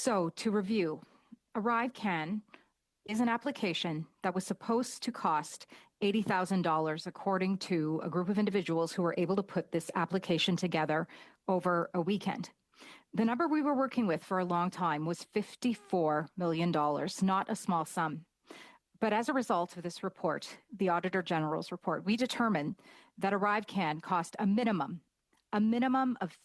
So to review, ArriveCan is an application that was supposed to cost $80,000 according to a group of individuals who were able to put this application together over a weekend. The number we were working with for a long time was $54 million, not a small sum. But as a result of this report, the Auditor General's report, we determined that ArriveCan cost a minimum of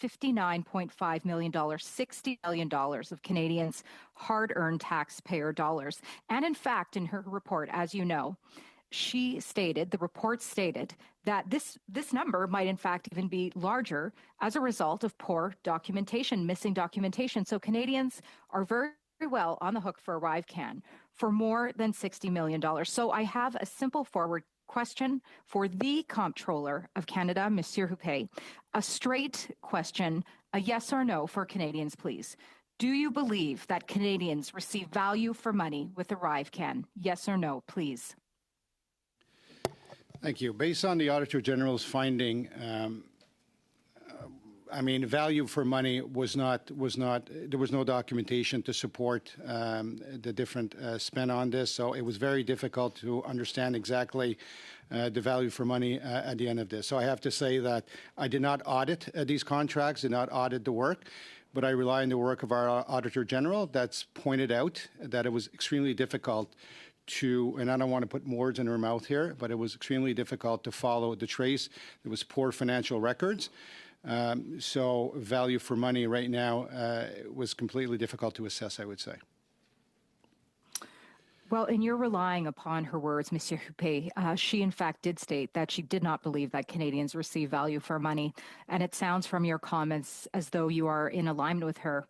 $59.5 million, $60 million of Canadians' hard-earned taxpayer dollars. And in fact, in her report, as you know, the report stated that this number might in fact even be larger as a result of poor documentation, missing documentation. So Canadians are very well on the hook for ArriveCan for more than $60 million. So I have a simple forward question for the Comptroller of Canada, Monsieur Huppé. A straight question, a yes or no for Canadians, please. Do you believe that Canadians receive value for money with ArriveCan? Yes or no, please. Thank you. Based on the Auditor General's finding, value for money was not, there was no documentation to support the different spend on this. So it was very difficult to understand exactly the value for money at the end of this. So I have to say that I did not audit these contracts, did not audit the work, but I rely on the work of our Auditor General that's pointed out that it was extremely difficult to, and I don't want to put words in her mouth here, but it was extremely difficult to follow the trace. There was poor financial records. So value for money right now was completely difficult to assess, I would say. Well, and you're relying upon her words, Monsieur Huppé. She, in fact, did state that she did not believe that Canadians receive value for money. And it sounds from your comments as though you are in alignment with her.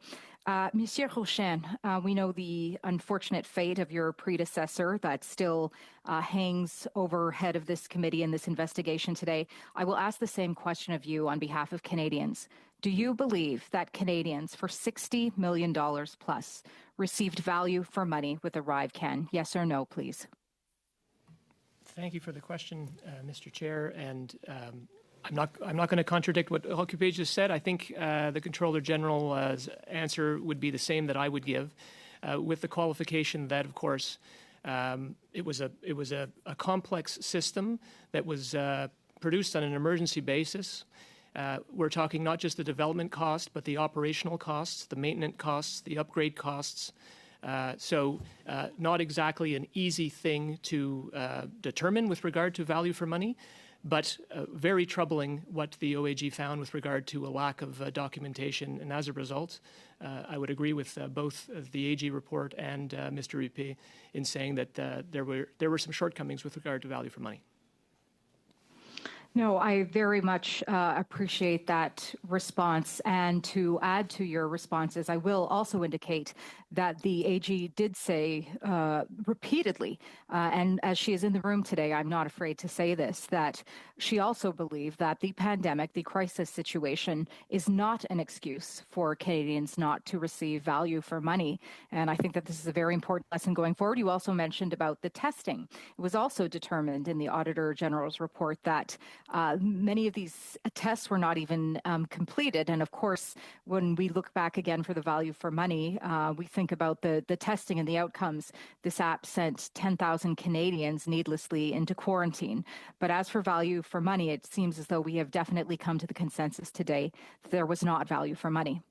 Monsieur Rochen, we know the unfortunate fate of your predecessor that still hangs overhead of this committee and this investigation today. I will ask the same question of you on behalf of Canadians. Do you believe that Canadians for $60 million plus received value for money with ArriveCan? Yes or no, please. Thank you for the question, Mr. Chair. And I'm not going to contradict what Huppé just said. I think the Comptroller General's answer would be the same that I would give, with the qualification that, of course, it was a complex system that was produced on an emergency basis. We're talking not just the development cost, but the operational costs, the maintenance costs, the upgrade costs. So not exactly an easy thing to determine with regard to value for money, but very troubling what the OAG found with regard to a lack of documentation. And as a result, I would agree with both the AG report and Mr. Huppé in saying that there were some shortcomings with regard to value for money. No, I very much appreciate that response. And to add to your responses, I will also indicate that the AG did say repeatedly, and as she is in the room today, I'm not afraid to say this, that she also believed that the pandemic, the crisis situation, is not an excuse for Canadians not to receive value for money. And I think that this is a very important lesson going forward. You also mentioned about the testing. It was also determined in the Auditor General's report that many of these tests were not even completed. And of course, when we look back again for the value for money, we think about the testing and the outcomes. This app sent 10,000 Canadians needlessly into quarantine. But as for value for money, it seems as though we have definitely come to the consensus today that there was not value for money.